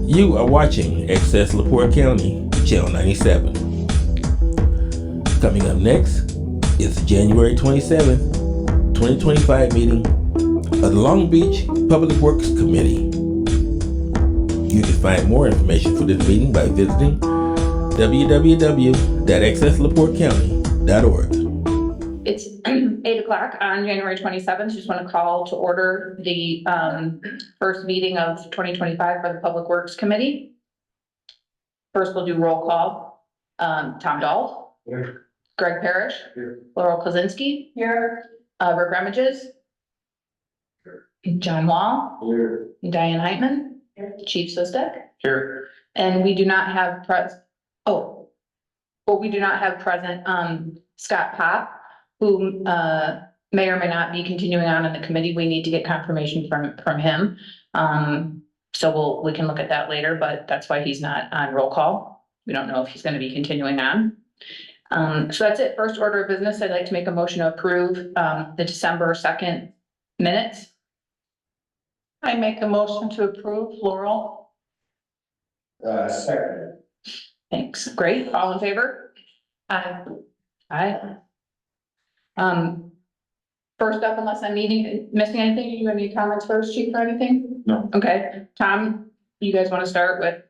You are watching Access LaPorte County, Channel 97. Coming up next is the January 27th, 2025 meeting of the Long Beach Public Works Committee. You can find more information for this meeting by visiting www.accesslaportecounty.org. It's 8 o'clock on January 27th. Just want to call to order the first meeting of 2025 for the Public Works Committee. First, we'll do roll call. Tom Dahl. Here. Greg Parrish. Here. Laurel Kozinski. Here. Rick Remages. Here. John Wall. Here. Diane Heitman. Here. Chief Sostek. Here. And we do not have we do not have present Scott Pop, who may or may not be continuing on in the committee. We need to get confirmation from him. So we can look at that later, but that's why he's not on roll call. We don't know if he's going to be continuing on. So that's it. First order of business, I'd like to make a motion to approve the December 2nd minutes. I make a motion to approve. Laurel. Second. Thanks. Great. All in favor? Aye. Aye. First up, unless I'm missing anything, you have any comments first, Chief, or anything? No. Okay. Tom, you guys want to start with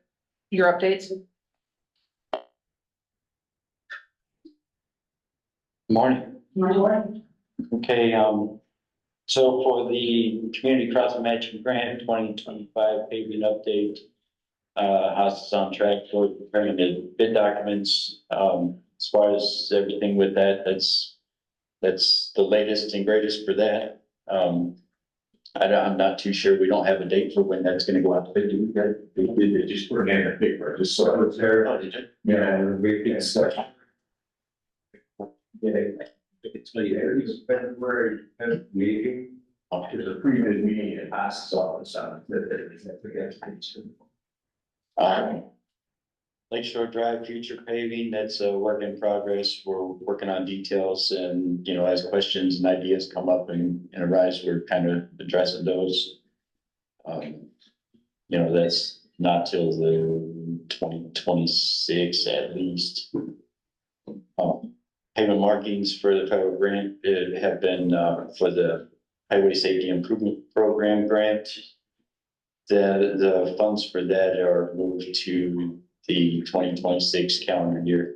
your updates? Morning. Morning. Okay, so for the Community Crossing Matching Grant 2025 paving update, Haas is on track for preparing the bid documents. As far as everything with that, that's the latest and greatest for that. I'm not too sure. We don't have a date for when that's gonna go out to bid. Do we got it? They just put it in a paper, just so it's there. Oh, did you? Yeah, we can start. Yeah, it's there. It's February 5th meeting. There's a pre-bid meeting at Haas's office on Lakeshore Drive future paving, that's a work in progress. We're working on details and, as questions and ideas come up and arise, we're kind of addressing those. That's not till the 2026 at least. Pavement markings for the federal grant have been for the Highway Safety Improvement Program grant. The funds for that are moved to the 2026 calendar year.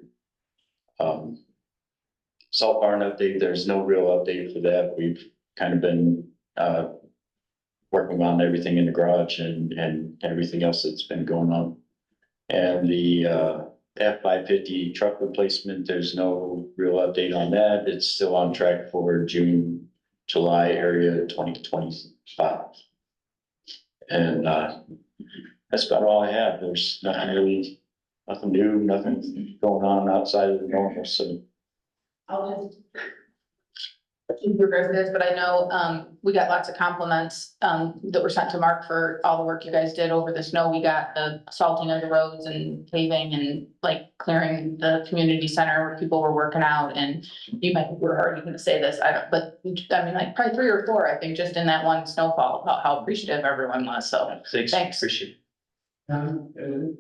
Salt barn update, there's no real update for that. We've kind of been working on everything in the garage and everything else that's been going on. And the F-550 truck replacement, there's no real update on that. It's still on track for June, July area 2025. And that's about all I have. There's nothing new, nothing going on outside of the normal. So I'll just keep regards this, but I know we got lots of compliments that were sent to Mark for all the work you guys did over the snow. We got the salting of the roads and paving and like clearing the community center where people were working out. And you might were already going to say this, but I mean, like probably 3 or 4, I think, just in that one snowfall about how appreciative everyone was. So thanks. Appreciate it.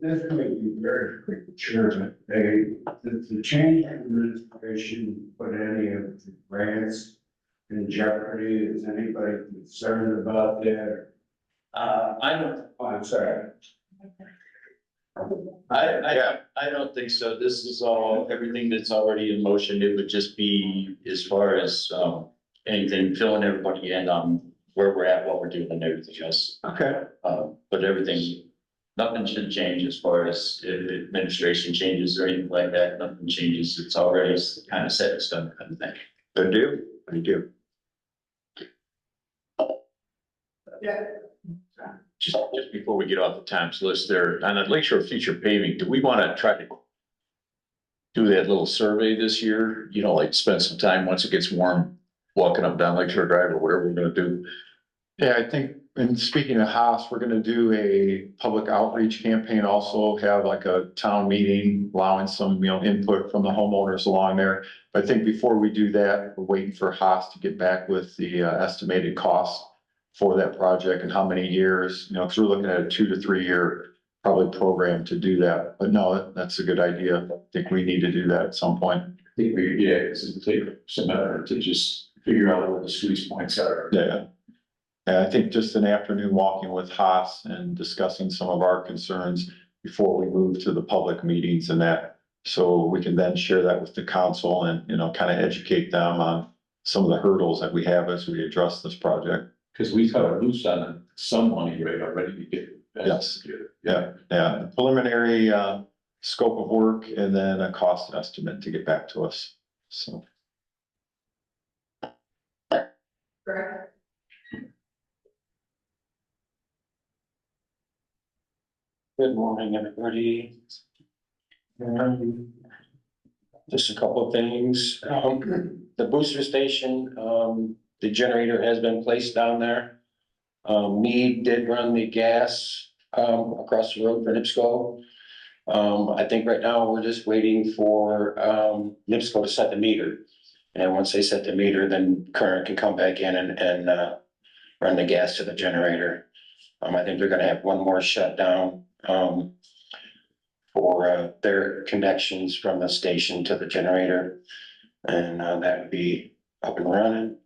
This may be very quick, Chairman. The change in administration put any of the grants in jeopardy? Is anybody concerned about that? I don't. Oh, I'm sorry. I don't think so. This is everything that's already in motion. It would just be as far as anything, filling everybody in on where we're at, what we're doing and everything else. Okay. But nothing should change as far as if administration changes or anything like that. Nothing changes. It's already kind of set in stone kind of thing. Good deal. Thank you. Yeah. Just before we get off the times list there, on the Lakeshore Future Paving, do we want to try to do that little survey this year? Like spend some time once it gets warm, walking up down Lakeshore Drive or whatever we're gonna do. Yeah, I think, and speaking of Haas, we're gonna do a public outreach campaign, also have like a town meeting, allowing some, input from the homeowners along there. But I think before we do that, we're waiting for Haas to get back with the estimated cost for that project and how many years, because we're looking at a 2 to 3 year probably programmed to do that. But no, that's a good idea. I think we need to do that at some point. I think we, yeah, because it'll take some effort to just figure out where the squeeze points are. Yeah. And I think just an afternoon walking with Haas and discussing some of our concerns before we move to the public meetings and that. So we can then share that with the council and, you know, kind of educate them on some of the hurdles that we have as we address this project. Because we cut a loose on some money right already to get. Yes. Yeah, preliminary, scope of work and then a cost estimate to get back to us, so. Good morning, everybody. Just a couple of things. The booster station, the generator has been placed down there. Mead did run the gas, across the road for NIPSCO. I think right now we're just waiting for, NIPSCO to set the meter. And once they set the meter, then current can come back in and run the gas to the generator. I think they're gonna have one more shutdown, for, their connections from the station to the generator. And, that would be up and running.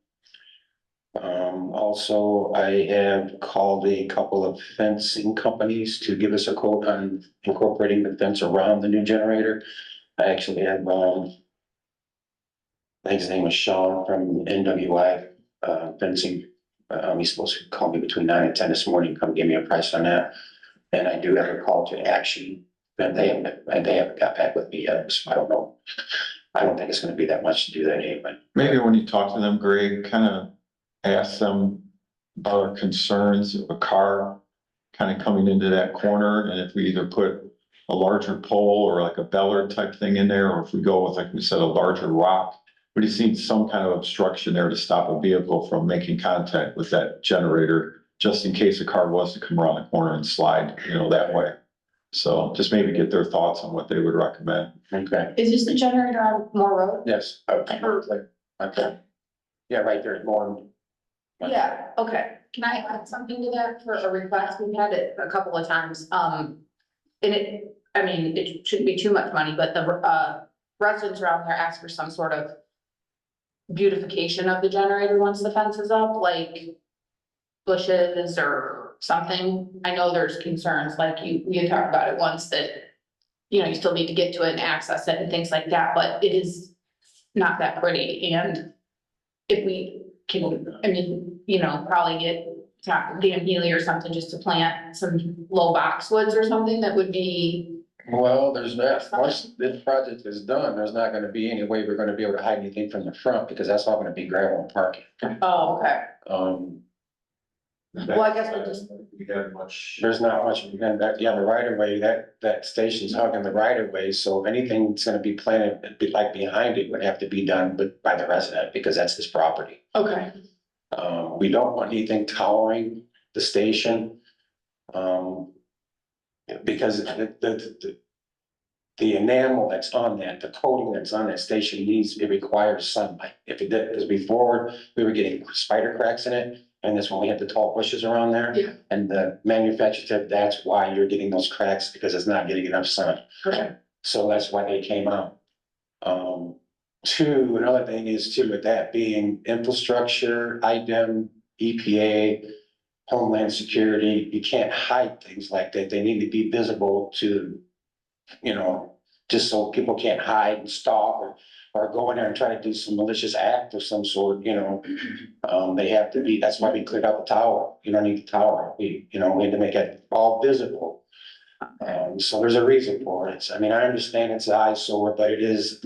Also, I have called a couple of fencing companies to give us a quote on incorporating the fence around the new generator. I actually have, I think his name was Sean from NWI, fencing. He's supposed to call me between 9 and 10 this morning, come give me a price on that. And I do have a call to action, and they haven't got back with me yet, so I don't know. I don't think it's gonna be that much to do that anyway. Maybe when you talk to them, Greg, kind of ask them about our concerns of a car kind of coming into that corner, and if we either put a larger pole or like a bellard type thing in there, or if we go with, like we said, a larger rock. But he's seen some kind of obstruction there to stop a vehicle from making contact with that generator, just in case a car was to come around the corner and slide, you know, that way. So just maybe get their thoughts on what they would recommend. Okay, Is this the generator on Moore Road? yes, okay, okay. Yeah, right there, more. Yeah, okay. Can I add something to that for a request? We've had it a couple of times. And it, I mean, it shouldn't be too much money, but the residents around there ask for some sort of beautification of the generator once the fence is up, like bushes or something. I know there's concerns, like you had talked about it once, that, you know, you still need to get to it and access it and things like that, but it is not that pretty. And if we can, I mean, you know, probably get Dan Healy or something just to plant some low boxwoods or something that would be. Well, there's that, once this project is done, there's not gonna be any way we're gonna be able to hide anything from the front, because that's all gonna be gravel and parking. Oh, okay. Well, I guess we'll just- We have much. There's not much, and that, yeah, the right of way, that station's hugging the right of way, so if anything that's gonna be planted, like behind it would have to be done by the resident, because that's his property. Okay. We don't want anything towering the station. Because the enamel that's on that, the coating that's on that station it requires sunlight. If it did, because before, we were getting spider cracks in it, and that's when we had the tall bushes around there. Yeah. And the manufacturer said, that's why you're getting those cracks, because it's not getting enough sun. Okay. So that's why they came out. Two, another thing is too, with that being infrastructure, IDEM, EPA, Homeland Security, you can't hide things like that. They need to be visible to, you know, just so people can't hide and stalk or go in there and try to do some malicious act of some sort, you know. They have to be, that's why we cleared out the tower. You don't need the tower. We had to make it all visible. So there's a reason for it. I mean, I understand it's an eyesore, but it is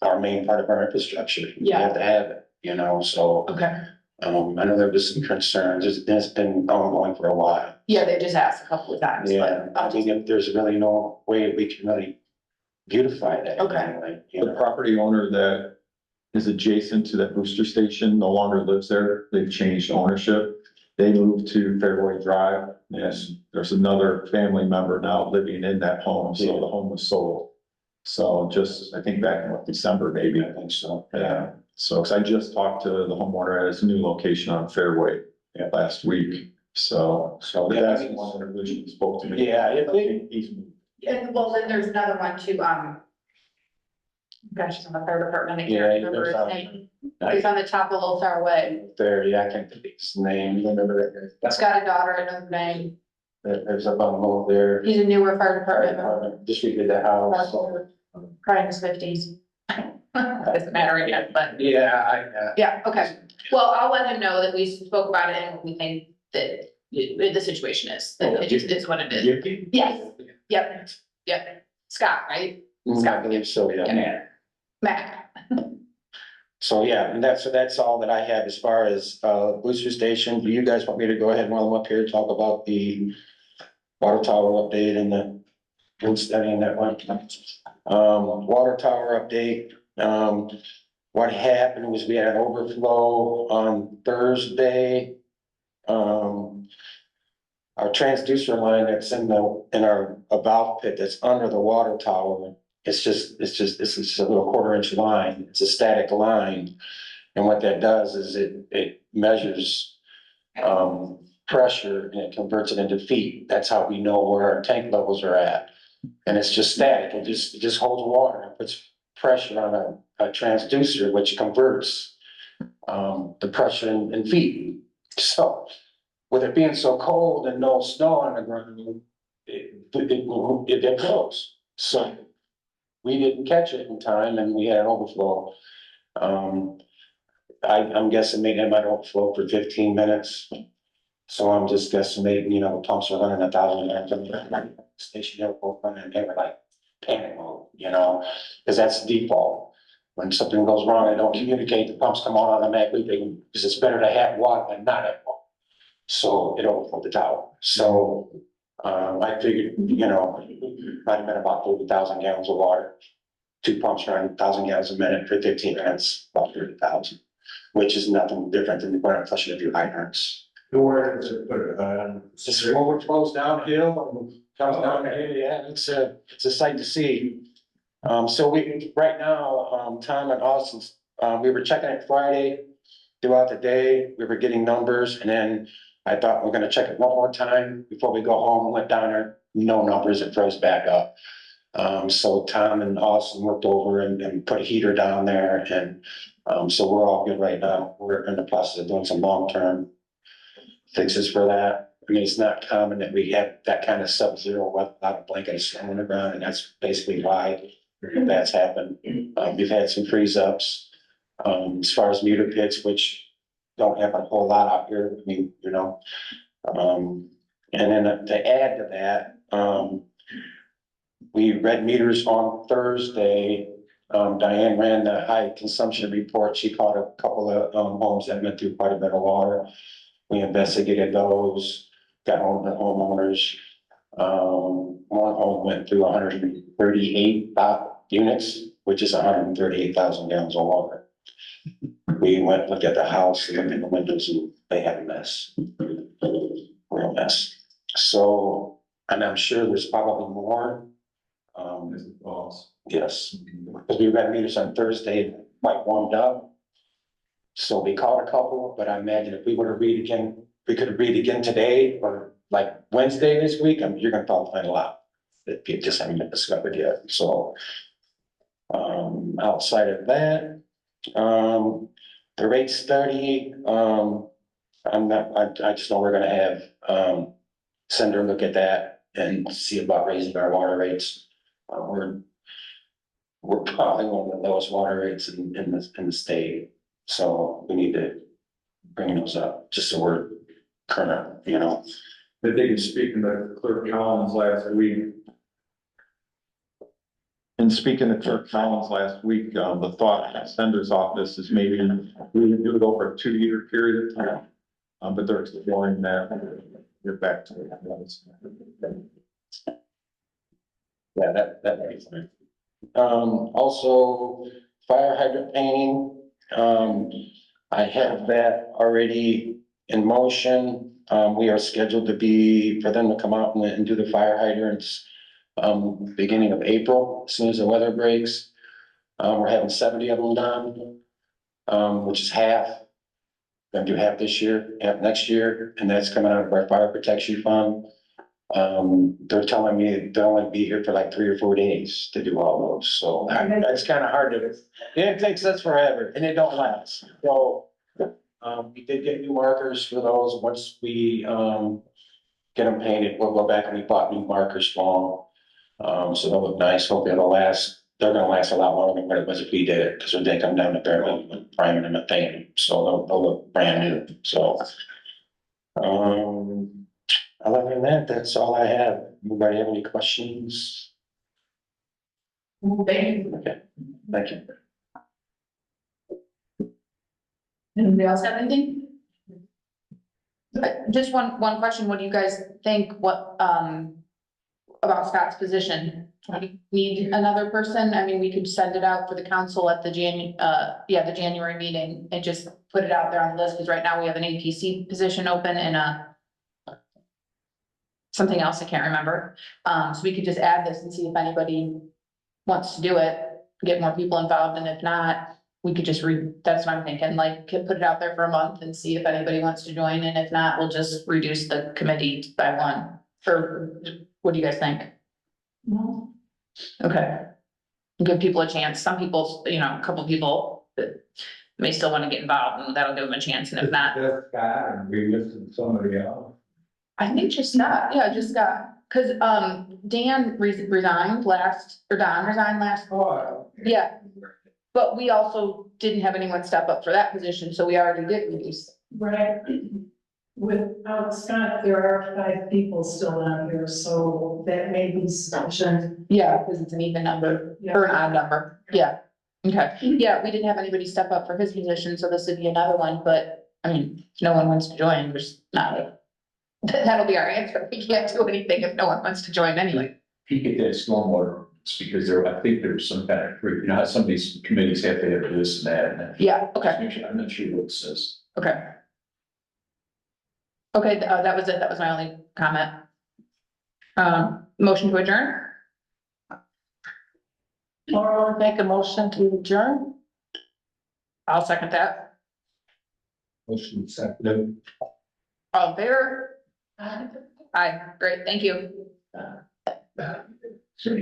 our main part of our infrastructure. We Yeah. have to have it, you know, so. Okay. I know there was some concerns. It's been ongoing for a while. Yeah, they just asked a couple of times, Yeah, but I mean, if there's really no way we can really beautify that. Okay. Like, you The know. property owner that is adjacent to that booster station no longer lives there. They've changed ownership. They moved to Fairway Drive. Yes, there's another family member now living in that home, so the home was sold. So just, I think back in December, maybe. I think so. Yeah, so, 'cause I just talked to the homeowner at his new location on Fairway last week. So Yeah, that's I mean- one that we spoke to me. Yeah, He's And well, then there's another one too, gosh, it's on the fire department, I Yeah, can't remember his there's, name. He's on the top a little far away. there, yeah, I can't think of his name, remember that He's got a daughter, another name. guy? There's a bungalow there. He's a newer fire department member. Just redid the house. Probably in his fifties. Doesn't matter again, but Yeah, yeah, okay. Well, I'll let him know that we spoke about it and we think that the situation is, that it just is what it is. Yes, yep. Scott, right? I believe so, yeah. Mac. So, yeah, and that's all that I have as far as, booster station. Do you guys want me to go ahead while I'm up here, talk about the water tower update and the wind study and that one? Water tower update, what happened was we had an overflow on Thursday. Our transducer line that's in our valve pit that's under the water tower, it's just a little 1/4 inch line. It's a static line. And what that does is it measures, pressure and it converts it into feet. That's how we know where our tank levels are at. And it's just static. It just holds water and puts pressure on a transducer, which converts, the pressure in feet. So with it being so cold and no snow on the ground, it froze. So we didn't catch it in time and we had an overflow. I'm guessing maybe it might overflow for 15 minutes. So I'm just guesstimating, the pumps are running 1,000 gallons. Station hill running, and they were like panic mode, because that's the default. When something goes wrong, they don't communicate, the pumps come on automatically, because it's better to have water than not have water. So it overflowed the tower. So, I figured, might have been about 30,000 gallons of water. 2 pumps running 1,000 gallons a minute for 15 minutes, about 30,000, which is nothing different than when I'm flushing a few hydrants. Where does it put it on? Just overflows downhill and comes down the hill, yeah, it's a sight to see. So right now, Tom and Austin, we were checking it Friday throughout the day, we were getting numbers, and then I thought we're gonna check it one more time before we go home, went down there, no numbers, it froze back up. So Tom and Austin worked over and put a heater down there, and so we're all good right now. We're in the process of doing some long-term fixes for that. I mean, it's not common that we have that kind of sub-zero without a blanket of snow on the ground, and that's basically why that's happened. We've had some freeze ups, as far as meter pits, which don't happen a whole lot out here. I mean, and then to add to that, we read meters on Thursday. Diane ran the high consumption report. She caught a couple of, homes that went through quite a bit of water. We investigated those, got home to homeowners. One home went through 138 units, which is 138,000 gallons of water. We went, looked at the house, looked at the windows, and they had a mess. Real mess. So, and I'm sure there's probably more. Yes, because we read meters on Thursday, quite warmed up. So we caught a couple, but I imagine if we were to read again, we could read again today or like Wednesday this week, you're gonna probably find a lot that people just haven't been discovered yet, so. Outside of that, the rate study, I just know we're gonna have, Sender look at that and see about raising our water rates. We're probably one of the lowest water rates in the state. So we need to bring those up, just so we're current, I think speaking to Clerk Collins last week. And speaking to Clerk Collins last week, the thought at Sender's office is maybe we would do it over a 2-year period of time. But they're exploring that, get back to it. Yeah, that would be fine. Also, fire hydrant painting, I have that already in motion. We are scheduled for them to come out and do the fire hydrants, beginning of April, as soon as the weather breaks. We're having 70 of them done, which is half. Gonna do half this year, half next year, and that's coming out of our fire protection fund. They're telling me they'll only be here for like 3 or 4 days to do all those, so that's kind of hard to, it takes us forever and it don't last. So, we did get new markers for those. Once we, get them painted, we'll go back and we bought new markers for them. So they'll look nice. Hopefully it'll last. They're gonna last a lot longer than what it was if we did it, because they come down to barely priming them and painting them, so they'll look brand new, so. Other than that, that's all I have. Anybody have any questions? Thank you. Okay, thank you. Anybody else have anything? Just one question. What do you guys think, about Scott's position? Do we need another person? I mean, we could send it out for the council at the the January meeting and just put it out there on the list, because right now we have an APC position open and something else I can't remember. So we could just add this and see if anybody wants to do it, get more people involved, and if not, we could just that's what I'm thinking, like, could put it out there for a month and see if anybody wants to join, and if not, we'll just reduce the committee by one. What do you guys think? Okay. Give people a chance. Some people, a couple people that may still want to get involved, and that'll give them a chance, and if not, Just Scott, and we listed somebody else. I think just Scott, just Scott. Cause, Dan resigned last, or Don resigned last, Oh. yeah. But we also didn't have anyone step up for that position, so we already did reduce. Right. Without Scott, there are 5 people still on here, so that may be sufficient. Yeah, because it's an even number, or an odd number, yeah. Okay, yeah, we didn't have anybody step up for his position, so this would be another one, but, I mean, if no one wants to join, there's not. That'll be our answer. We can't do anything if no one wants to join anyway. Peek at that stormwater, it's because I think there's some kind of, how some of these committees have to have this and that. And Yeah, okay, I'm not sure what it says. okay. Okay, that was it. That was my only comment. Motion to adjourn? Or make a motion to adjourn? I'll second that. Motion seconded. All in favor? Aye, great, thank you. So,